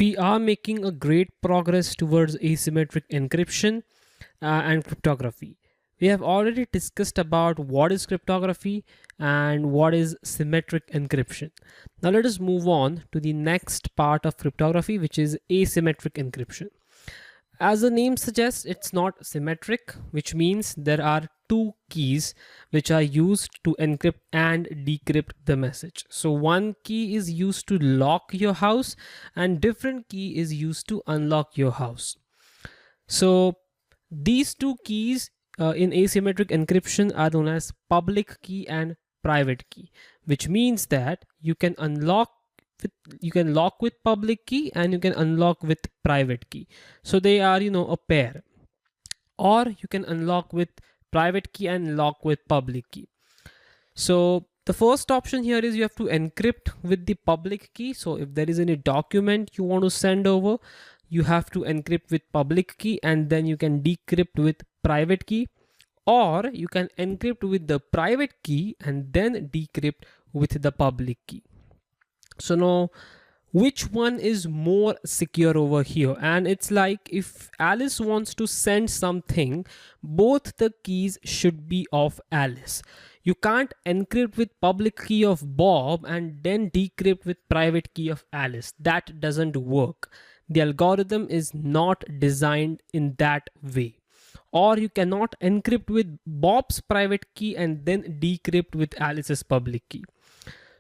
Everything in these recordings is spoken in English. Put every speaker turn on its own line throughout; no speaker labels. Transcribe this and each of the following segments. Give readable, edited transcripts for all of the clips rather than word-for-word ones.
We are making a great progress towards asymmetric encryption and cryptography. We have already discussed about what is cryptography and what is symmetric encryption. Now let us move on to the next part of cryptography, which is asymmetric encryption. As the name suggests, it's not symmetric, which means there are two keys which are used to encrypt and decrypt the message. So one key is used to lock your house and different key is used to unlock your house. So these two keys in asymmetric encryption are known as public key and private key, which means that you can lock with public key and you can unlock with private key. So they are, a pair. Or you can unlock with private key and lock with public key. So the first option here is you have to encrypt with the public key. So if there is any document you want to send over, you have to encrypt with public key and then you can decrypt with private key. Or you can encrypt with the private key and then decrypt with the public key. So now, which one is more secure over here? And it's like if Alice wants to send something, both the keys should be of Alice. You can't encrypt with public key of Bob and then decrypt with private key of Alice. That doesn't work. The algorithm is not designed in that way. Or you cannot encrypt with Bob's private key and then decrypt with Alice's public key.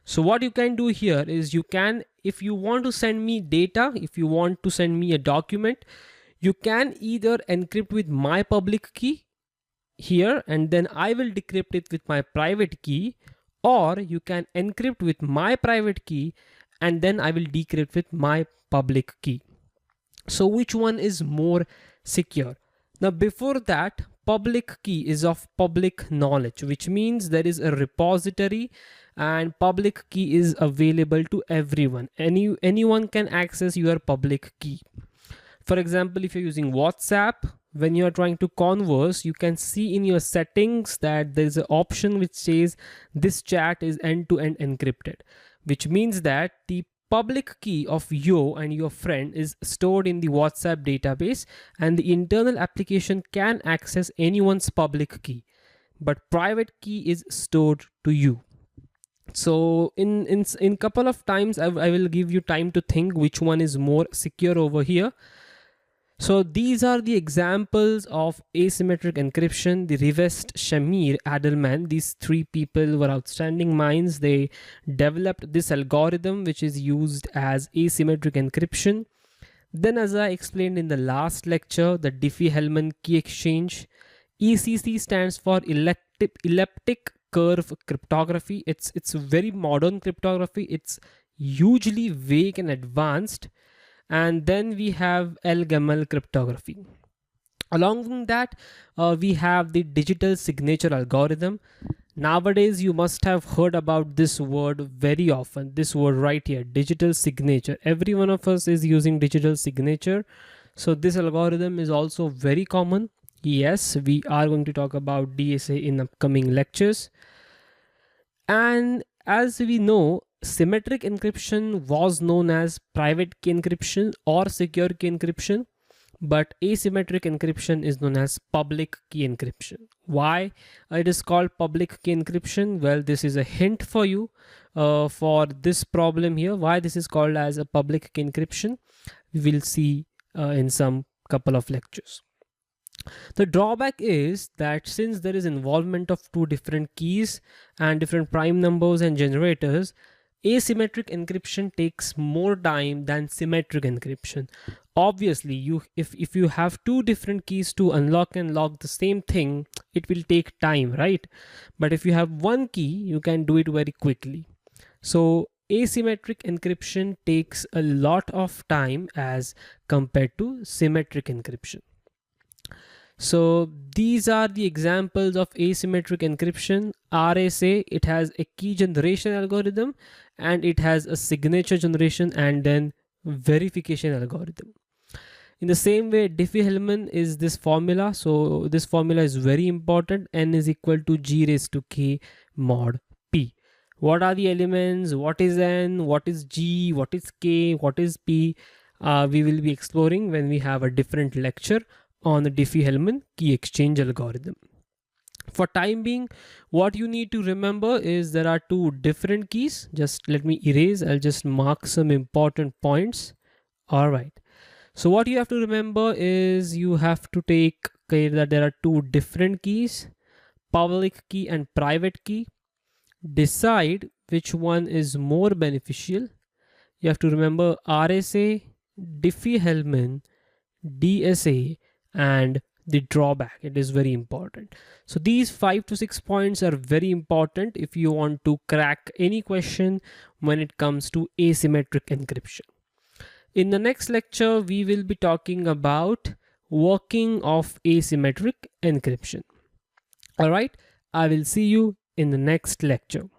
So what you can do here is if you want to send me data, if you want to send me a document, you can either encrypt with my public key here and then I will decrypt it with my private key, or you can encrypt with my private key and then I will decrypt with my public key. So which one is more secure? Now before that, public key is of public knowledge, which means there is a repository and public key is available to everyone. Anyone can access your public key. For example, if you're using WhatsApp, when you're trying to converse, you can see in your settings that there's an option which says this chat is end-to-end encrypted, which means that the public key of you and your friend is stored in the WhatsApp database and the internal application can access anyone's public key, but private key is stored to you. So in couple of times I will give you time to think which one is more secure over here. So these are the examples of asymmetric encryption. The Rivest, Shamir, Adelman, these three people were outstanding minds. They developed this algorithm which is used as asymmetric encryption. Then, as I explained in the last lecture, the Diffie-Hellman key exchange. ECC stands for elliptic curve cryptography. It's very modern cryptography. It's hugely vague and advanced. And then we have L-Gamal cryptography. Along with that, we have the digital signature algorithm. Nowadays, you must have heard about this word very often. This word right here, digital signature. Every one of us is using digital signature. So this algorithm is also very common. Yes, we are going to talk about DSA in upcoming lectures. And as we know, symmetric encryption was known as private key encryption or secure key encryption, but asymmetric encryption is known as public key encryption. Why it is called public key encryption? Well, this is a hint for you for this problem here. Why this is called as a public key encryption, we will see in some couple of lectures. The drawback is that since there is involvement of two different keys and different prime numbers and generators, asymmetric encryption takes more time than symmetric encryption. Obviously, if you have two different keys to unlock and lock the same thing, it will take time, right? But if you have one key, you can do it very quickly. So asymmetric encryption takes a lot of time as compared to symmetric encryption. So these are the examples of asymmetric encryption. RSA, it has a key generation algorithm and it has a signature generation and then verification algorithm. In the same way, Diffie-Hellman is this formula. So this formula is very important. N is equal to G raised to K mod P. What are the elements? What is N? What is G? What is K? What is P? we will be exploring when we have a different lecture on the Diffie-Hellman key exchange algorithm. For time being, what you need to remember is there are two different keys. Just let me erase. I'll just mark some important points. All right. So what you have to remember is you have to take care that there are two different keys, public key and private key. Decide which one is more beneficial. You have to remember RSA, Diffie-Hellman, DSA, and the drawback. It is very important. So these 5 to 6 points are very important if you want to crack any question when it comes to asymmetric encryption. In the next lecture, we will be talking about working of asymmetric encryption. All right, I will see you in the next lecture.